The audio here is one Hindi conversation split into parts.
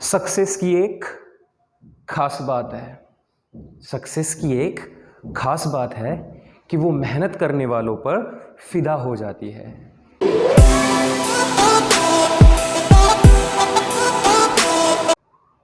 सक्सेस की एक खास बात है। सक्सेस की एक खास बात है कि वो मेहनत करने वालों पर फिदा हो जाती है।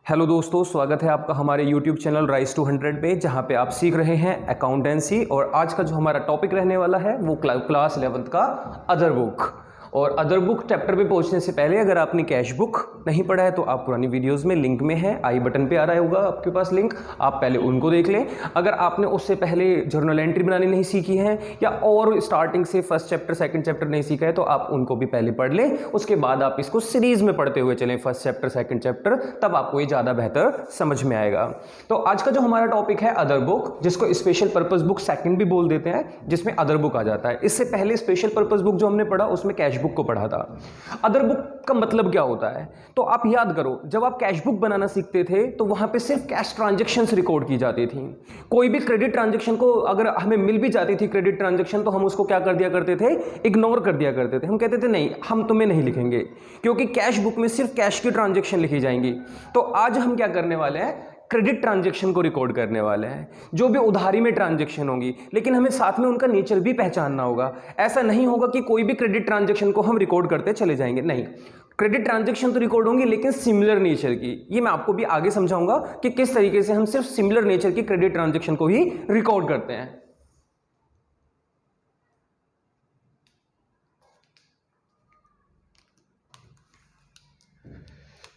हेलो दोस्तों, स्वागत है आपका हमारे YouTube चैनल राइज टू 100 पे, जहां पे आप सीख रहे हैं अकाउंटेंसी। और आज का जो हमारा टॉपिक रहने वाला है वो क्लास 11th का अदर बुक। और अदर बुक चैप्टर पे पहुंचने से पहले अगर आपने कैश बुक नहीं पढ़ा है तो आप पुरानी वीडियोस में लिंक में है, आई बटन पे आ रहा होगा आपके पास लिंक, आप पहले उनको देख लें। अगर आपने उससे पहले जर्नल एंट्री बनानी नहीं सीखी है या और स्टार्टिंग से फर्स्ट चैप्टर सेकंड चैप्टर नहीं सीखा है तो आप उनको भी पहले पढ़ लें। उसके बाद आप इसको सीरीज में पढ़ते हुए चलें, फर्स्ट चैप्टर सेकंड चैप्टर, तब आपको ये ज़्यादा बेहतर समझ में आएगा। तो आज का जो हमारा टॉपिक है अदर बुक, जिसको स्पेशल पर्पस बुक सेकंड भी बोल देते हैं, जिसमें अदर बुक आ जाता है। इससे पहले स्पेशल पर्पस बुक जो हमने पढ़ा उसमें कैश बुक को पढ़ा था। अदर बुक का मतलब क्या होता है तो आप याद करो, जब आप कैश बुक बनाना सीखते थे तो वहां पे सिर्फ कैश ट्रांजैक्शंस रिकॉर्ड की जाती थी। कोई भी क्रेडिट ट्रांजैक्शन को अगर हमें मिल भी जाती थी क्रेडिट ट्रांजैक्शन, तो हम उसको क्या कर दिया करते थे, इग्नोर कर दिया करते थे। हम कहते थे नहीं, हम तुम्हें नहीं लिखेंगे, क्योंकि कैश बुक में सिर्फ कैश की ट्रांजैक्शन लिखी जाएंगी। तो आज हम क्या करने वाले हैं, क्रेडिट ट्रांजैक्शन को रिकॉर्ड करने वाले हैं, जो भी उधारी में ट्रांजैक्शन होंगी, लेकिन हमें साथ में उनका नेचर भी पहचानना होगा। ऐसा नहीं होगा कि कोई भी क्रेडिट ट्रांजैक्शन को हम रिकॉर्ड करते चले जाएंगे, नहीं। क्रेडिट ट्रांजैक्शन तो रिकॉर्ड होंगी लेकिन सिमिलर नेचर की। ये मैं आपको भी आगे समझाऊंगा कि किस तरीके से हम सिर्फ सिमिलर नेचर की क्रेडिट ट्रांजैक्शन को ही रिकॉर्ड करते हैं।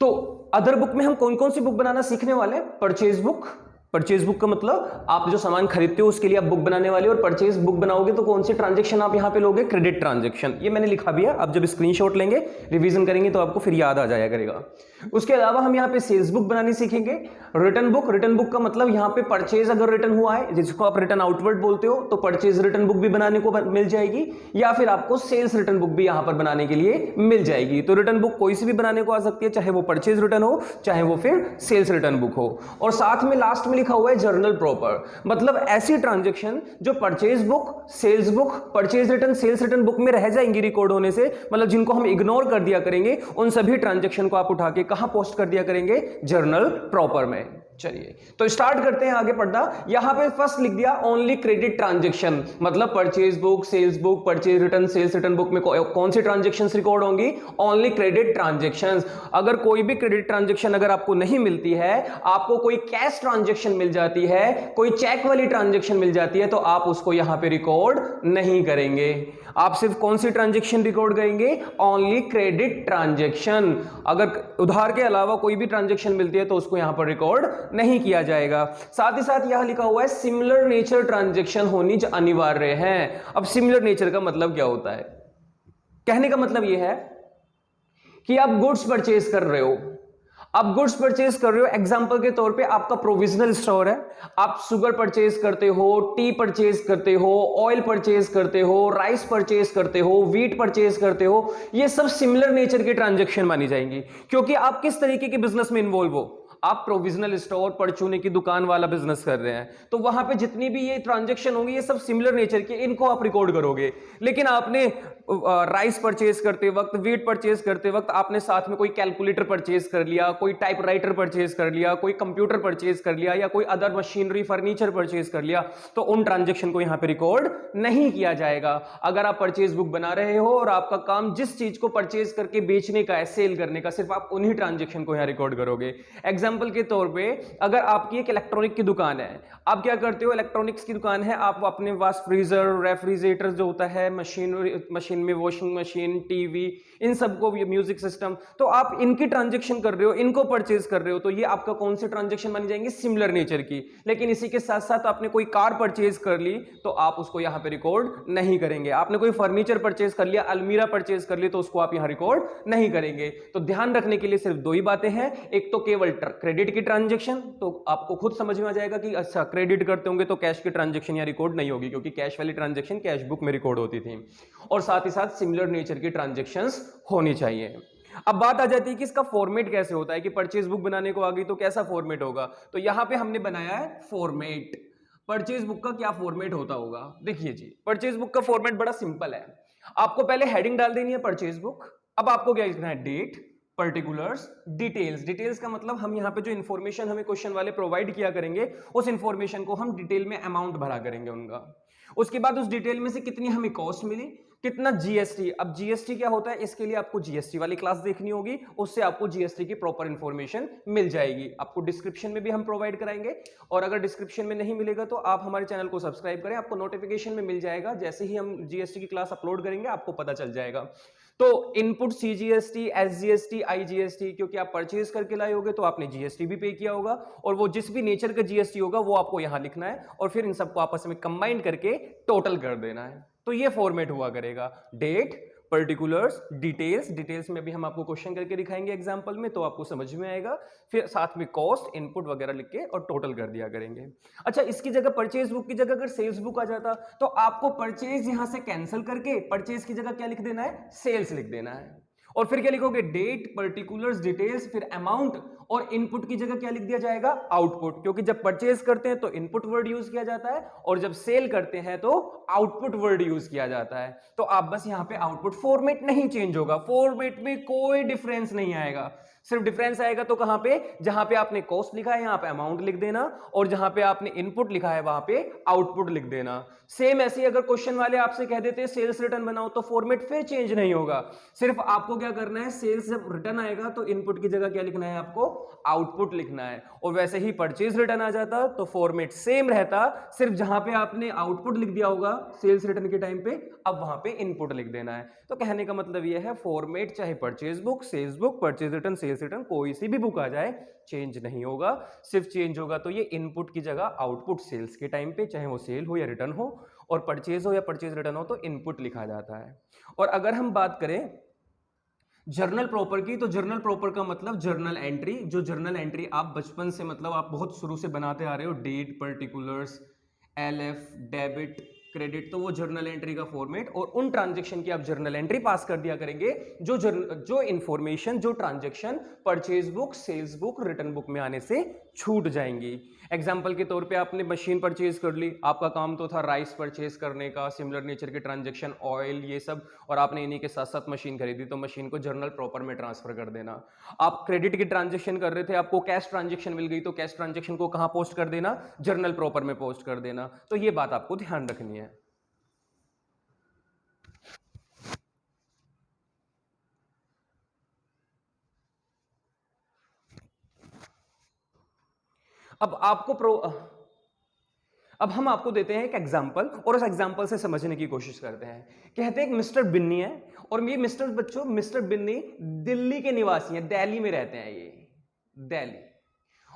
तो अदर बुक में हम कौन कौन सी बुक बनाना सीखने वाले हैं। Purchase book. परचेज बुक का मतलब आप जो सामान खरीदते हो उसके लिए आप बुक बनाने वाले हो। और परचेज बुक बनाओगे तो कौन सी ट्रांजैक्शन आप यहां पे लोगे, क्रेडिट ट्रांजैक्शन। ये मैंने लिखा भी है, आप जब स्क्रीनशॉट लेंगे रिवीजन करेंगे तो आपको फिर याद आ जाया करेगा। उसके अलावा हम यहाँ पे सेल्स बुक बनानी सीखेंगे। Return book. रिटर्न बुक का मतलब यहाँ पे परचेज अगर रिटर्न हुआ है, जिसको आप रिटर्न आउटवर्ड बोलते हो, तो परचेज रिटर्न बुक भी बनाने को मिल जाएगी, या फिर आपको सेल्स रिटर्न बुक भी यहां पर बनाने के लिए मिल जाएगी। तो रिटर्न बुक कोई सी भी बनाने को आ सकती है, चाहे वो परचेज रिटर्न हो चाहे वो फिर सेल्स रिटर्न बुक हो। और साथ में लास्ट में लिखा हुआ है जर्नल प्रॉपर, मतलब ऐसी ट्रांजैक्शन जो purchase book, sales book, purchase return, sales return book में रह जाएंगी रिकॉर्ड होने से, मतलब जिनको हम इग्नोर कर दिया करेंगे, उन सभी ट्रांजैक्शन को आप उठा के कहां पोस्ट कर दिया करेंगे, जर्नल प्रॉपर में। चलिए तो स्टार्ट करते हैं आगे पढ़ना। यहां पे फर्स्ट लिख दिया ओनली क्रेडिट ट्रांजैक्शन, मतलब purchase book, sales book, purchase return, sales return book में कौन सी ट्रांजैक्शंस रिकॉर्ड होंगी, ओनली क्रेडिट ट्रांजैक्शंस। अगर कोई भी क्रेडिट ट्रांजैक्शन अगर आपको नहीं मिलती है, आपको कोई कैश ट्रांजैक्शन मिल जाती है, कोई चेक वाली ट्रांजैक्शन मिल जाती है, तो आप उसको यहां पे रिकॉर्ड नहीं करेंगे। आप सिर्फ कौन सी ट्रांजैक्शन रिकॉर्ड करेंगे, ओनली क्रेडिट ट्रांजैक्शन। अगर उधार के अलावा कोई भी ट्रांजैक्शन मिलती है तो उसको यहां पर रिकॉर्ड नहीं किया जाएगा। साथ ही साथ यहां लिखा हुआ है सिमिलर नेचर ट्रांजैक्शन होनी अनिवार्य है। अब सिमिलर नेचर का मतलब क्या होता है, कहने का मतलब यह है कि आप गुड्स परचेज कर रहे हो, आप गुड्स परचेज कर रहे हो, एग्जांपल के तौर पे आपका प्रोविजनल स्टोर है, आप शुगर परचेज करते हो, टी परचेज करते हो, ऑयल परचेज करते हो, राइस परचेज करते हो, व्हीट परचेज करते हो, ये सब सिमिलर नेचर की ट्रांजैक्शन मानी जाएंगी। क्योंकि आप किस तरीके के बिजनेस में इन्वॉल्व हो, आप प्रोविजनल स्टोर, परचूने की दुकान वाला बिजनेस कर रहे हैं, तो वहां पे जितनी भी ये ट्रांजैक्शन होंगी ये सब सिमिलर नेचर की, इनको आप रिकॉर्ड करोगे। लेकिन आपने राइस परचेज करते वक्त, व्हीट परचेज करते वक्त आपने साथ में कोई कैलकुलेटर परचेज कर लिया, कोई टाइपराइटर परचेज कर लिया, कोई कंप्यूटर परचेज कर लिया, या कोई अदर मशीनरी फर्नीचर परचेज कर लिया, तो उन ट्रांजैक्शन को यहां पे रिकॉर्ड नहीं किया जाएगा। अगर आप परचेज बुक बना रहे हो और आपका काम जिस चीज को परचेज करके बेचने का है, सेल करने का, सिर्फ आप उन्हीं ट्रांजैक्शन को यहां रिकॉर्ड करोगे। एग्जांपल के तौर पे अगर आपकी एक इलेक्ट्रॉनिक की दुकान है, आप क्या करते हो, इलेक्ट्रॉनिक्स की दुकान है, आप अपने पास फ्रीजर, रेफ्रिजरेटर जो होता है, मशीन में वॉशिंग मशीन, टीवी, इन सबको, म्यूजिक सिस्टम, तो आप इनकी ट्रांजैक्शन कर रहे हो, इनको परचेज कर रहे हो, तो ये आपका कौन सी ट्रांजैक्शन मानी जाएंगे, सिमिलर नेचर की। लेकिन इसी के साथ साथ आपने कोई कार परचेज कर ली तो आप उसको यहां पे रिकॉर्ड नहीं करेंगे। आपने कोई फर्नीचर परचेज कर लिया, अलमीरा परचेज कर ली, तो उसको आप यहां रिकॉर्ड नहीं करेंगे। तो ध्यान रखने के लिए सिर्फ दो ही बातें हैं, एक तो केवल क्रेडिट की ट्रांजैक्शन, तो आपको खुद समझ में आ जाएगा कि अच्छा क्रेडिट करते होंगे तो कैश की ट्रांजैक्शन यहां रिकॉर्ड नहीं होगी, क्योंकि कैश वाली ट्रांजैक्शन कैश बुक में रिकॉर्ड होती थी। और साथ ही साथ सिमिलर नेचर की ट्रांजैक्शंस होनी चाहिए। अब बात आ जाती है कि इसका फॉर्मेट कैसे होता है, कि परचेज बुक बनाने को आ गई तो कैसा फॉर्मेट होगा। तो यहां पे हमने बनाया है फॉर्मेट, परचेज बुक का क्या फॉर्मेट होता होगा। देखिए जी, परचेज बुक का फॉर्मेट बड़ा सिंपल है। आपको पहले हेडिंग डाल देनी है परचेज बुक। अब आपको क्या लिखना है, डेट, पर्टिकुलर्स, डिटेल्स। डिटेल्स का मतलब हम यहाँ पे जो इन्फॉर्मेशन हमें क्वेश्चन वाले प्रोवाइड किया करेंगे उस इन्फॉर्मेशन को हम डिटेल में अमाउंट भरा करेंगे उनका। उसके बाद उस डिटेल में से कितनी हमें कॉस्ट मिली, कितना जीएसटी। अब जीएसटी क्या होता है, इसके लिए आपको जीएसटी वाली क्लास देखनी होगी, उससे आपको जीएसटी की प्रॉपर इंफॉर्मेशन मिल जाएगी। आपको डिस्क्रिप्शन में भी हम प्रोवाइड कराएंगे, और अगर डिस्क्रिप्शन में नहीं मिलेगा तो आप हमारे चैनल को सब्सक्राइब करें, आपको नोटिफिकेशन में मिल जाएगा। जैसे ही हम जीएसटी की क्लास अपलोड करेंगे आपको पता चल जाएगा। तो इनपुट सीजीएसटी, एसजीएसटी, आईजीएसटी, क्योंकि आप परचेज करके लाए होगे तो आपने जीएसटी भी पे किया होगा, और वो जिस भी नेचर का जीएसटी होगा वो आपको यहां लिखना है, और फिर इन सबको आपस में कंबाइन करके टोटल कर देना है। तो ये फॉर्मेट हुआ करेगा, डेट, पर्टिकुलर्स, डिटेल्स। डिटेल्स में भी हम आपको क्वेश्चन करके दिखाएंगे एग्जांपल में, तो आपको समझ में आएगा। फिर साथ में कॉस्ट, इनपुट वगैरह लिख के और टोटल कर दिया करेंगे। अच्छा, इसकी जगह परचेज बुक की जगह अगर सेल्स बुक आ जाता तो आपको परचेज यहां से कैंसिल करके परचेज की जगह क्या लिख देना है, सेल्स लिख देना है। और फिर क्या लिखोगे, डेट, पर्टिकुलर्स, डिटेल्स, फिर अमाउंट, और इनपुट की जगह क्या लिख दिया जाएगा, आउटपुट। क्योंकि जब परचेज करते हैं तो इनपुट वर्ड यूज किया जाता है, और जब सेल करते हैं तो आउटपुट वर्ड यूज किया जाता है। तो आप बस यहां पे आउटपुट, फॉर्मेट नहीं चेंज होगा, फॉर्मेट में कोई डिफरेंस नहीं आएगा। सिर्फ डिफरेंस आएगा तो कहां पे, जहां पे आपने कॉस्ट लिखा है यहां पे अमाउंट लिख देना, और जहां पे आपने इनपुट लिखा है वहां पे आउटपुट लिख देना। सेम ऐसे ही अगर क्वेश्चन वाले आपसे कह देते हैं सेल्स रिटर्न बनाओ, तो फॉर्मेट फिर चेंज नहीं होगा। सिर्फ आपको क्या करना है, सेल्स जब रिटर्न आएगा तो इनपुट की जगह क्या लिखना है, आपको आउटपुट लिखना है। और वैसे ही परचेज रिटर्न आ जाता तो फॉर्मेट सेम रहता, सिर्फ जहां पे आपने आउटपुट लिख दिया होगा सेल्स रिटर्न के टाइम पे, अब वहां पे इनपुट लिख देना है। तो कहने का मतलब यह है, फॉर्मेट चाहे purchase book, sales book, purchase return, sales return, कोई सी भी बुक आ जाए चेंज नहीं होगा। सिर्फ चेंज होगा तो ये इनपुट की जगह आउटपुट सेल्स के टाइम पे, चाहे वो सेल हो या रिटर्न हो, और परचेज हो या परचेज रिटर्न हो, तो इनपुट लिखा जाता है। और अगर हम बात करें जर्नल प्रॉपर की, तो जर्नल प्रॉपर का मतलब जर्नल एंट्री। जो जर्नल एंट्री आप बचपन से, मतलब आप बहुत शुरू से बनाते आ रहे हो, date, particulars, LF, debit, credit, तो वो जर्नल एंट्री का फॉर्मेट। और उन ट्रांजैक्शन की आप जर्नल एंट्री पास कर दिया करेंगे जो इंफॉर्मेशन, जो transaction purchase book, sales book, return book में आने से छूट जाएंगी। एग्जांपल के तौर पे आपने मशीन परचेज कर ली, आपका काम तो था राइस परचेज करने का, सिमिलर नेचर के ट्रांजैक्शन, ऑयल, ये सब, और आपने इन्हीं के साथ साथ मशीन खरीदी, तो मशीन को जर्नल प्रॉपर में ट्रांसफर कर देना। आप क्रेडिट की ट्रांजैक्शन कर रहे थे, आपको कैश ट्रांजैक्शन मिल गई, तो कैश ट्रांजैक्शन को कहां पोस्ट कर देना, जर्नल प्रॉपर में पोस्ट कर देना। तो ये बात आपको ध्यान रखनी है। अब हम आपको देते हैं एक एग्जाम्पल, और उस एग्जाम्पल से समझने की कोशिश करते हैं। कहते हैं एक मिस्टर बिन्नी है, और ये मिस्टर बिन्नी दिल्ली के निवासी हैं, दिल्ली में रहते हैं ये, दिल्ली,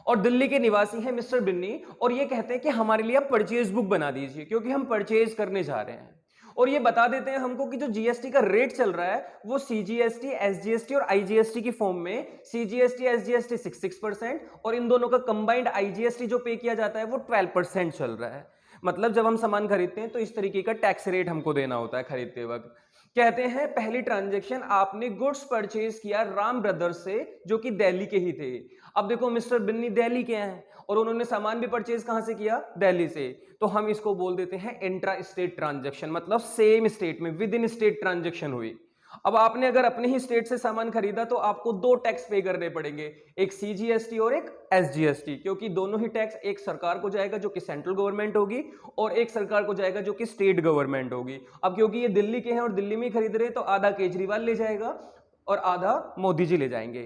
और दिल्ली के निवासी हैं मिस्टर बिन्नी। और ये कहते हैं कि हमारे लिए आप परचेज बुक बना दीजिए, क्योंकि हम परचेज करने जा रहे हैं। और ये बता देते हैं हमको कि जो जीएसटी का रेट चल रहा है वो सीजीएसटी, एसजीएसटी और आईजीएसटी की फॉर्म में, सीजीएसटी, एसजीएसटी 6% और इन दोनों का कंबाइंड आईजीएसटी जो पे किया जाता है वो 12% चल रहा है। मतलब जब हम सामान खरीदते हैं तो इस तरीके का टैक्स रेट हमको देना होता है खरीदते वक्त। कहते हैं पहली ट्रांजैक्शन आपने गुड्स परचेज किया राम ब्रदर्स से, जो कि दिल्ली के ही थे। अब देखो मिस्टर बिन्नी दिल्ली के हैं, और उन्होंने सामान भी परचेज कहां से किया, दिल्ली से, तो हम इसको बोल देते हैं इंट्रा स्टेट ट्रांजैक्शन, मतलब सेम स्टेट में, विद इन स्टेट ट्रांजैक्शन हुई। अब आपने अगर अपने ही स्टेट से सामान खरीदा तो आपको दो टैक्स पे करने पड़ेंगे, एक सीजीएसटी और एक एसजीएसटी, क्योंकि दोनों ही टैक्स एक सरकार को जाएगा जो कि सेंट्रल गवर्नमेंट होगी, और एक सरकार को जाएगा जो कि स्टेट गवर्नमेंट होगी। अब क्योंकि ये दिल्ली के हैं और दिल्ली में ही खरीद रहे हैं, तो आधा केजरीवाल ले जाएगा और आधा मोदी जी ले जाएंगे।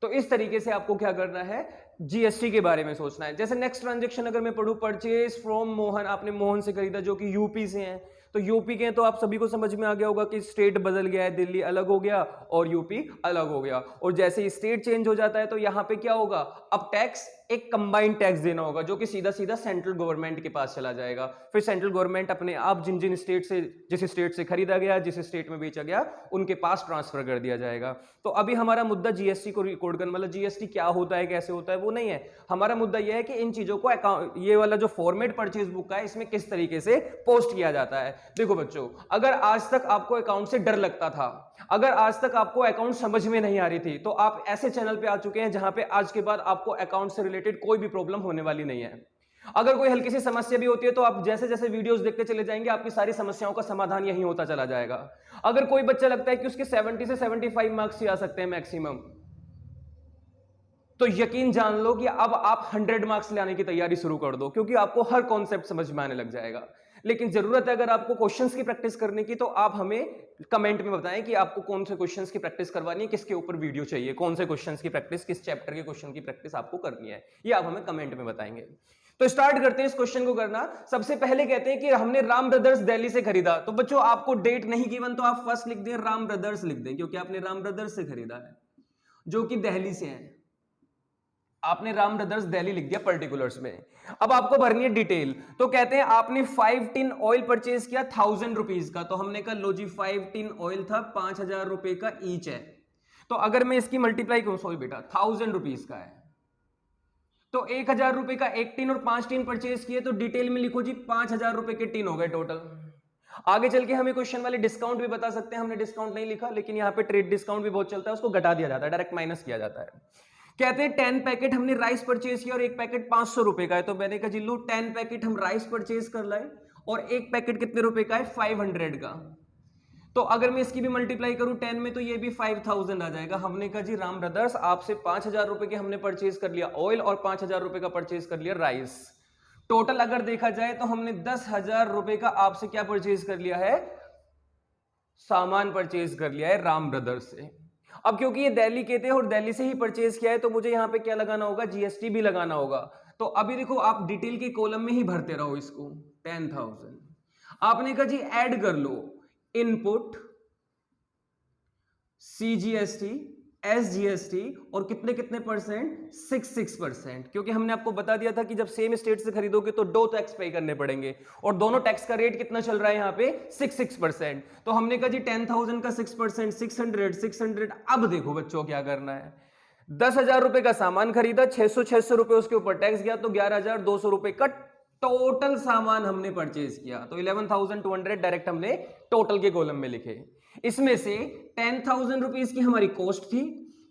तो इस तरीके से आपको क्या करना है, जीएसटी के बारे में सोचना है। जैसे नेक्स्ट ट्रांजैक्शन अगर मैं पढ़ूं, परचेज फ्रॉम मोहन, आपने मोहन से खरीदा जो कि यूपी से हैं, तो यूपी के हैं तो आप सभी को समझ में आ गया होगा कि स्टेट बदल गया है, दिल्ली अलग हो गया और यूपी अलग हो गया। और जैसे ही स्टेट चेंज हो जाता है तो यहां पे क्या होगा, अब टैक्स एक कंबाइंड टैक्स देना होगा जो कि सीधा सीधा सेंट्रल गवर्नमेंट के पास चला जाएगा। फिर सेंट्रल गवर्नमेंट अपने आप जिन जिन स्टेट से, जिस स्टेट से खरीदा गया, जिस स्टेट में बेचा गया, उनके पास ट्रांसफर कर दिया जाएगा। तो अभी हमारा मुद्दा जीएसटी को रिकॉर्ड करना, मतलब जीएसटी क्या होता है, कैसे होता है, वो नहीं है। हमारा मुद्दा यह है कि इन चीजों को ये वाला जो फॉर्मेट परचेज बुक का है इसमें किस तरीके से पोस्ट किया जाता है। देखो बच्चों, अगर आज तक आपको अकाउंट से डर लगता था, अगर आज तक आपको अकाउंट समझ में नहीं आ रही थी, तो आप ऐसे चैनल पे आ चुके हैं जहां पे आज के बाद आपको अकाउंट से रिलेटेड कोई भी प्रॉब्लम होने वाली नहीं है। अगर कोई हल्की सी समस्या भी होती है तो आप जैसे जैसे वीडियोस देखते चले जाएंगे, आपकी सारी समस्याओं का समाधान यही होता चला जाएगा। अगर कोई बच्चा लगता है कि उसके 70 से 75 मार्क्स ही आ सकते हैं मैक्सिमम, तो यकीन जान लो कि अब आप 100 मार्क्स लाने की तैयारी शुरू कर दो, क्योंकि आपको हर कॉन्सेप्ट समझ में आने लग जाएगा। लेकिन जरूरत है अगर आपको क्वेश्चंस की प्रैक्टिस करने की, तो आप हमें कमेंट में बताएं कि आपको कौन से क्वेश्चंस की प्रैक्टिस करवानी है, किसके ऊपर वीडियो चाहिए, कौन से क्वेश्चंस की प्रैक्टिस, किस चैप्टर के क्वेश्चन की प्रैक्टिस आपको करनी है, ये आप हमें कमेंट में बताएंगे। तो स्टार्ट करते हैं इस क्वेश्चन को करना। सबसे पहले कहते हैं कि हमने राम ब्रदर्स दिल्ली से खरीदा। तो बच्चों आपको डेट नहीं गिवन, तो आप फर्स्ट लिख दें राम ब्रदर्स लिख दें, क्योंकि आपने राम ब्रदर्स से खरीदा है जो कि दिल्ली से है। आपने राम ब्रदर्स दिल्ली लिख दिया पर्टिकुलर्स में। अब आपको भरनी है डिटेल। तो कहते हैं आपने 5 टिन ऑयल परचेज किया 1000 रुपीज का। तो हमने कहा लो जी 5 टिन ऑयल था 5000 रुपए का ईच है। तो अगर मैं इसकी मल्टीप्लाई करूं, सॉरी बेटा 1000 रुपीज का है, तो 1000 रुपए का एक टिन और 5 टिन परचेज किए, तो डिटेल में लिखो जी 5000 रुपए के टिन हो गए टोटल। आगे चल के हमें क्वेश्चन वाले डिस्काउंट भी बता सकते हैं, हमने डिस्काउंट नहीं लिखा, लेकिन यहां पे ट्रेड डिस्काउंट भी बहुत चलता है, उसको घटा दिया जाता है, डायरेक्ट माइनस किया जाता है। कहते हैं 10 पैकेट हमने राइस परचेज किया और एक पैकेट 500 रुपए का है। तो मैंने कहा जी लो 10 पैकेट हम राइस परचेज कर लाए और एक पैकेट कितने रुपए का है, 500 का। तो अगर मैं इसकी भी मल्टीप्लाई करूं 10 में, तो ये भी 5000 आ जाएगा। हमने कहा जी राम ब्रदर्स आपसे 5000 रुपए के हमने परचेज कर लिया ऑयल और 5000 रुपए का परचेज कर लिया राइस। टोटल अगर देखा जाए तो हमने 10,000 रुपए का आपसे क्या परचेज कर लिया है, सामान परचेज कर लिया है राम ब्रदर्स से। अब क्योंकि ये दिल्ली के थे और दिल्ली से ही परचेज किया है, तो मुझे यहां पे क्या लगाना होगा, जीएसटी भी लगाना होगा। तो अभी देखो आप डिटेल के कॉलम में ही भरते रहो इसको। 10,000 आपने कहा जी ऐड कर लो इनपुट, सीजीएसटी, एसजीएसटी और कितने कितने परसेंट, 6%, क्योंकि हमने आपको बता दिया था कि जब सेम स्टेट से खरीदोगे तो 2 टैक्स पे करने पड़ेंगे और दोनों टैक्स का रेट कितना चल रहा है यहाँ पे, 6%। तो हमने कहा जी 10,000 का 6%, 600। अब देखो बच्चों क्या करना है, 10,000 रुपए का सामान खरीदा, 600 रुपए उसके ऊपर टैक्स गया, तो 11,200 रुपए का टोटल सामान हमने परचेज किया। तो 11,200 डायरेक्ट हमने टोटल के कॉलम में लिखे। इसमें से 10,000 रुपीज की हमारी कॉस्ट थी,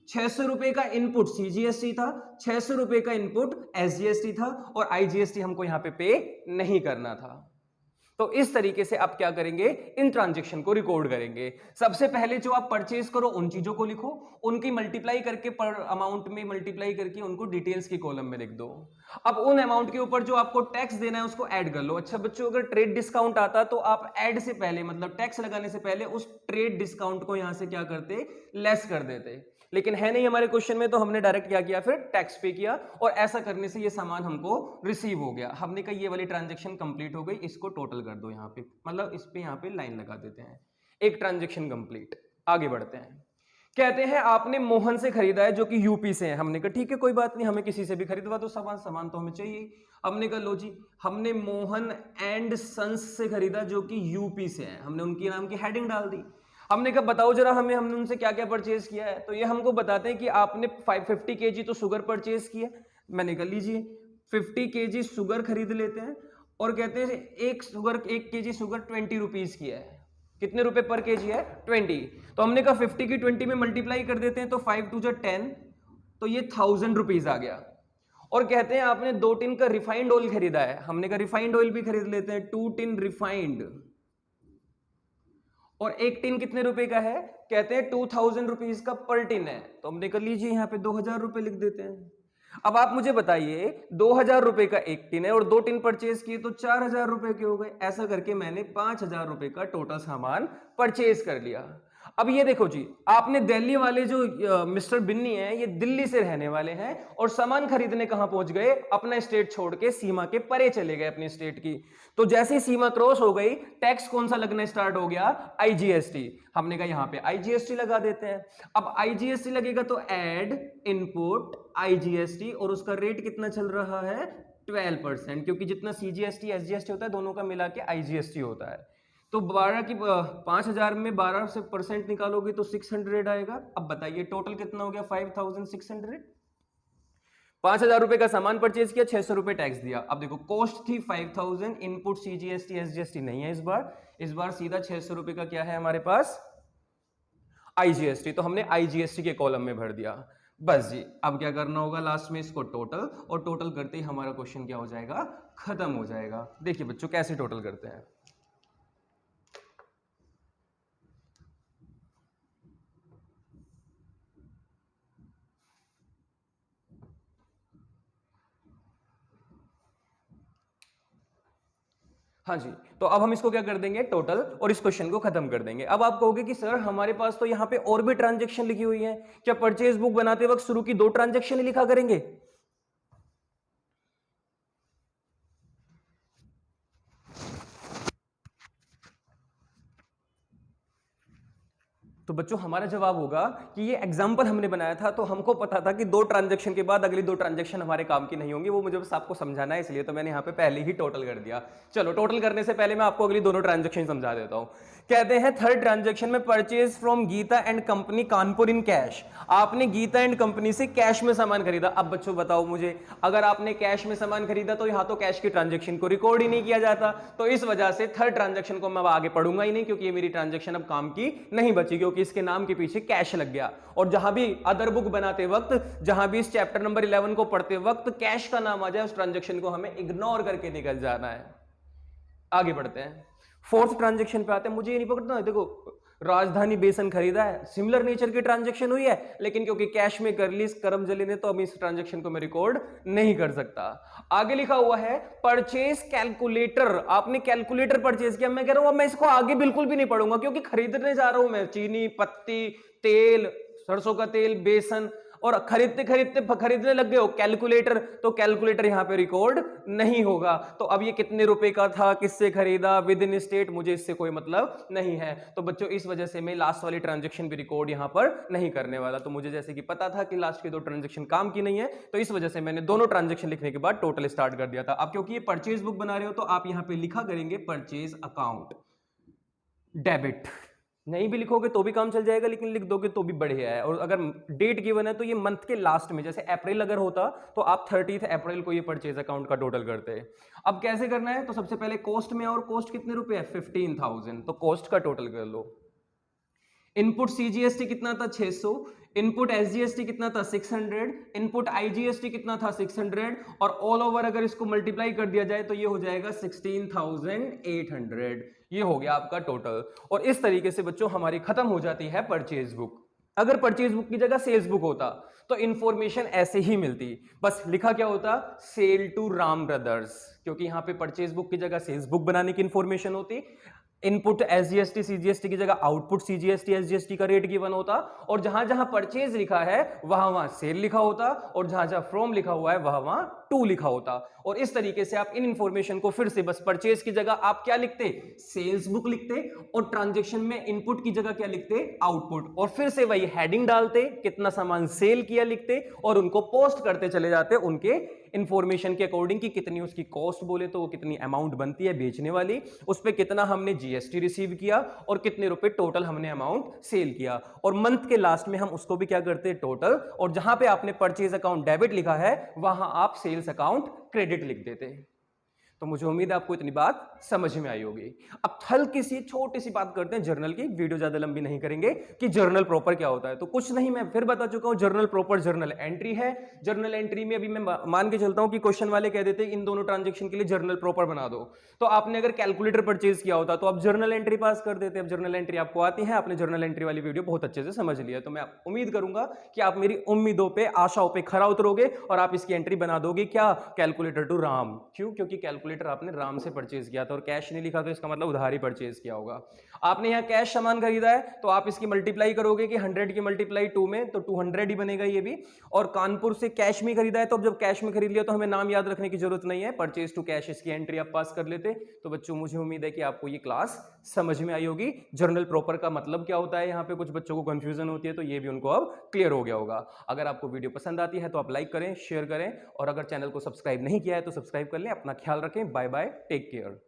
600 रुपए का इनपुट सीजीएसटी था, 600 रुपए का इनपुट एसजीएसटी था और आईजीएसटी हमको यहां पे नहीं करना था। तो इस तरीके से आप क्या करेंगे, इन ट्रांजैक्शन को रिकॉर्ड करेंगे। सबसे पहले जो आप परचेज करो उन चीजों को लिखो, उनकी मल्टीप्लाई करके पर अमाउंट में मल्टीप्लाई करके उनको डिटेल्स के कॉलम में लिख दो। अब उन अमाउंट के ऊपर जो आपको टैक्स देना है उसको ऐड कर लो। अच्छा बच्चों अगर ट्रेड डिस्काउंट आता तो आप ऐड से पहले मतलब टैक्स लगाने से पहले उस ट्रेड डिस्काउंट को यहां से क्या करते, लेस कर देते, लेकिन है नहीं हमारे क्वेश्चन में, तो हमने डायरेक्ट क्या किया, फिर टैक्स पे किया और ऐसा करने से ये सामान हमको रिसीव हो गया। हमने कहा ये वाली ट्रांजैक्शन कंप्लीट हो गई, इसको टोटल कर दो यहाँ पे, मतलब इस पे यहाँ पे लाइन लगा देते हैं, एक ट्रांजैक्शन कंप्लीट। आगे बढ़ते हैं। कहते हैं आपने मोहन से खरीदा है जो कि यूपी से है। हमने कहा ठीक है कोई बात नहीं, हमें किसी से भी खरीदवा दो सामान तो हमें चाहिए। हमने कहा लो जी हमने मोहन एंड सन्स से खरीदा जो कि यूपी से है। हमने उनकी नाम की हेडिंग डाल दी। हमने कहा बताओ जरा हमने उनसे क्या क्या परचेज किया है। तो ये हमको बताते हैं कि आपने 50 केजी तो शुगर परचेज किया। मैंने कहा लीजिए 50 केजी शुगर खरीद लेते हैं और कहते हैं एक केजी शुगर 20 रुपीज की है। कितने रुपए पर केजी है, 20। तो हमने कहा 50 की 20 में मल्टीप्लाई कर देते हैं, तो 5 2 10, तो ये 1000 रुपीज आ गया। और कहते हैं आपने 2 टिन का रिफाइंड ऑयल खरीदा है। हमने कहा रिफाइंड ऑयल भी खरीद लेते हैं, 2 टिन रिफाइंड, और एक टिन कितने रुपए का है, कहते हैं 2000 रुपीज का पर टिन है। तो हमने कर लीजिए यहाँ पे 2000 रुपए लिख देते हैं। अब आप मुझे बताइए 2000 रुपए का एक टिन है और 2 टिन परचेज किए तो 4000 रुपए के हो गए। ऐसा करके मैंने 5000 रुपए का टोटल सामान परचेज कर लिया। अब ये देखो जी आपने दिल्ली वाले जो मिस्टर बिन्नी हैं ये दिल्ली से रहने वाले हैं और सामान खरीदने कहां पहुंच गए, अपना स्टेट छोड़ के सीमा के परे चले गए अपनी स्टेट की। तो जैसे ही सीमा क्रॉस हो गई टैक्स कौन सा लगना स्टार्ट हो गया, आईजीएसटी। हमने कहा यहां पे आईजीएसटी लगा देते हैं। अब आईजीएसटी लगेगा तो ऐड इनपुट आईजीएसटी और उसका रेट कितना चल रहा है 12%, क्योंकि जितना सीजीएसटी एसजीएसटी होता है दोनों का मिला के आईजीएसटी होता है। तो 12 की 5000 में 12 से परसेंट निकालोगे तो 600 आएगा। अब बताइए टोटल कितना हो गया 5600। 5000 रुपए का सामान परचेज किया, 600 रुपए टैक्स दिया। अब देखो कॉस्ट थी 5000, इनपुट सीजीएसटी एसजीएसटी नहीं है इस बार सीधा 600 रुपए का क्या है हमारे पास, आईजीएसटी। तो हमने आईजीएसटी के कॉलम में भर दिया। बस जी, अब क्या करना होगा लास्ट में इसको टोटल, और टोटल करते ही हमारा क्वेश्चन क्या हो जाएगा, खत्म हो जाएगा। देखिए बच्चों कैसे टोटल करते हैं। हाँ जी, तो अब हम इसको क्या कर देंगे, टोटल, और इस क्वेश्चन को खत्म कर देंगे। अब आप कहोगे कि सर हमारे पास तो यहाँ पे और भी ट्रांजैक्शन लिखी हुई है, क्या परचेज बुक बनाते वक्त शुरू की 2 ट्रांजैक्शन ही लिखा करेंगे? तो बच्चों हमारा जवाब होगा कि ये एग्जाम्पल हमने बनाया था, तो हमको पता था कि 2 ट्रांजैक्शन के बाद अगली 2 ट्रांजैक्शन हमारे काम की नहीं होंगी, वो मुझे बस आपको समझाना है, इसलिए तो मैंने यहाँ पे पहले ही टोटल कर दिया। चलो टोटल करने से पहले मैं आपको अगली दोनों ट्रांजैक्शन समझा देता हूँ। कहते हैं थर्ड ट्रांजैक्शन में purchase from Geeta and company Kanpur in cash. आपने गीता एंड कंपनी से कैश में सामान खरीदा। अब बच्चों बताओ मुझे, अगर आपने कैश में सामान खरीदा तो यहाँ तो कैश की ट्रांजैक्शन को रिकॉर्ड ही नहीं किया जाता, तो इस वजह से थर्ड ट्रांजैक्शन को मैं अब आगे पढ़ूंगा ही नहीं, क्योंकि ये मेरी ट्रांजैक्शन अब काम की नहीं बची, क्योंकि इसके नाम के पीछे कैश लग गया। और जहां भी अदर बुक बनाते वक्त, जहां भी इस चैप्टर नंबर 11 को पढ़ते वक्त कैश का नाम आ जाए, उस ट्रांजैक्शन को हमें इग्नोर करके निकल जाना है। आगे बढ़ते हैं, फोर्थ ट्रांजैक्शन पे आते हैं। मुझे ये नहीं पकड़ना, देखो राजधानी बेसन खरीदा है, सिमिलर नेचर की ट्रांजैक्शन हुई है, लेकिन क्योंकि कैश में कर ली करमजली ने, तो अब इस ट्रांजैक्शन को मैं रिकॉर्ड नहीं कर सकता। आगे लिखा हुआ है परचेज कैलकुलेटर। आपने कैलकुलेटर परचेज किया, मैं कह रहा हूं अब मैं इसको आगे बिल्कुल भी नहीं पढ़ूंगा, क्योंकि खरीदने जा रहा हूं मैं चीनी, पत्ती, तेल, सरसों का तेल, बेसन, और खरीदने लग गए हो कैलकुलेटर, तो कैलकुलेटर यहां पे रिकॉर्ड नहीं होगा। तो अब ये कितने रुपए का था, किससे खरीदा, विद इन स्टेट, मुझे इससे कोई मतलब नहीं है। तो बच्चों इस वजह से मैं लास्ट वाली ट्रांजैक्शन भी रिकॉर्ड यहां पर नहीं करने वाला। तो मुझे जैसे कि पता था कि लास्ट की 2 ट्रांजैक्शन काम की नहीं है, तो इस वजह से मैंने दोनों ट्रांजैक्शन लिखने के बाद टोटल स्टार्ट कर दिया था। अब क्योंकि ये परचेज बुक बना रहे हो, तो आप यहां पे लिखा करेंगे परचेज अकाउंट डेबिट। नहीं भी लिखोगे तो भी काम चल जाएगा, लेकिन लिख दोगे तो भी बढ़िया है। और अगर डेट गिवन है तो ये मंथ के लास्ट में, जैसे अप्रैल अगर होता तो आप 30 अप्रैल को ये परचेज अकाउंट का टोटल करते हैं। अब कैसे करना है, तो सबसे पहले कॉस्ट में, और कॉस्ट कितने रुपए है, 15,000, तो कॉस्ट का टोटल कर लो। इनपुट सीजीएसटी कितना था, 600। इनपुट एसजीएसटी कितना था, 600। इनपुट आईजीएसटी कितना था, 600। और ऑल ओवर अगर इसको मल्टीप्लाई कर दिया जाए तो ये हो जाएगा 16,800। ये हो गया आपका टोटल। और इस तरीके से बच्चों हमारी खत्म हो जाती है परचेज बुक। अगर परचेज बुक की जगह सेल्स बुक होता तो इंफॉर्मेशन ऐसे ही मिलती, बस लिखा क्या होता, सेल टू राम ब्रदर्स, क्योंकि यहां पे परचेज बुक की जगह सेल्स बुक बनाने की इंफॉर्मेशन होती। इनपुट एसजीएसटी सीजीएसटी की जगह आउटपुट सीजीएसटी एसजीएसटी का रेट गिवन होता, और जहां जहां परचेज लिखा है वहां वहां सेल लिखा होता, और जहां जहां फ्रॉम लिखा हुआ है वहां वहां टू लिखा होता। और इस तरीके से आप इन इंफॉर्मेशन को फिर से, बस परचेज की जगह आप क्या लिखते, सेल्स बुक लिखते, और ट्रांजैक्शन में इनपुट की जगह क्या लिखते, आउटपुट, और फिर से वही हेडिंग डालते, कितना सामान सेल किया लिखते, और उनको पोस्ट करते चले जाते उनके इंफॉर्मेशन के अकॉर्डिंग कि कितनी उसकी कॉस्ट बोले तो वो कितनी अमाउंट बनती है बेचने वाली, उस पर कितना हमने जीएसटी रिसीव किया, और कितने रुपए टोटल हमने अमाउंट सेल किया। और मंथ के लास्ट में हम उसको भी क्या करते हैं, टोटल, और जहां पे आपने परचेज अकाउंट डेबिट लिखा है वहां आप सेल्स अकाउंट क्रेडिट लिख देते हैं। तो मुझे उम्मीद है आपको इतनी बात समझ में आई होगी। अब हल्की सी छोटी सी बात करते हैं जर्नल की, वीडियो ज्यादा लंबी नहीं करेंगे, कि जर्नल प्रॉपर क्या होता है। तो कुछ नहीं, मैं फिर बता चुका हूं, जर्नल प्रॉपर जर्नल एंट्री है। जर्नल एंट्री में अभी मैं मान के चलता हूं कि क्वेश्चन वाले कह देते इन दोनों ट्रांजेक्शन के लिए जर्नल प्रॉपर बना दो, तो आपने अगर कैलकुलेटर परचेज किया होता तो आप जर्नल एंट्री पास कर देते। अब जर्नल एंट्री आपको आती है, आपने जर्नल एंट्री वाली वीडियो बहुत अच्छे से समझ लिया, तो मैं उम्मीद करूंगा कि आप मेरी उम्मीदों पे, आशाओं पे खरा उतरोगे और आप इसकी एंट्री बना दोगे। क्या, कैलकुलेटर टू राम। क्यों, क्योंकि कैलकुलेटर आपने राम से परचेज किया था, और कैश नहीं लिखा तो इसका मतलब उधार ही परचेज किया होगा। आपने यहां कैश सामान खरीदा है तो आप इसकी मल्टीप्लाई करोगे कि 100 की मल्टीप्लाई 2 में, तो 200 ही बनेगा ये भी। और कानपुर से कैश में खरीदा है, तो अब जब कैश में खरीद लिया तो हमें नाम याद रखने की जरूरत नहीं है, परचेज टू कैश इसकी एंट्री आप पास कर लेते। तो बच्चों मुझे उम्मीद है कि आपको ये क्लास समझ में आई होगी। जर्नल प्रॉपर का मतलब क्या होता है, यहां पे कुछ बच्चों को कंफ्यूजन होती है, तो ये भी उनको अब क्लियर हो गया होगा। अगर आपको वीडियो पसंद आती है तो आप लाइक करें, शेयर करें, और अगर चैनल को सब्सक्राइब नहीं किया है तो सब्सक्राइब कर लें। अपना ख्याल रखें, बाय बाय, टेक केयर।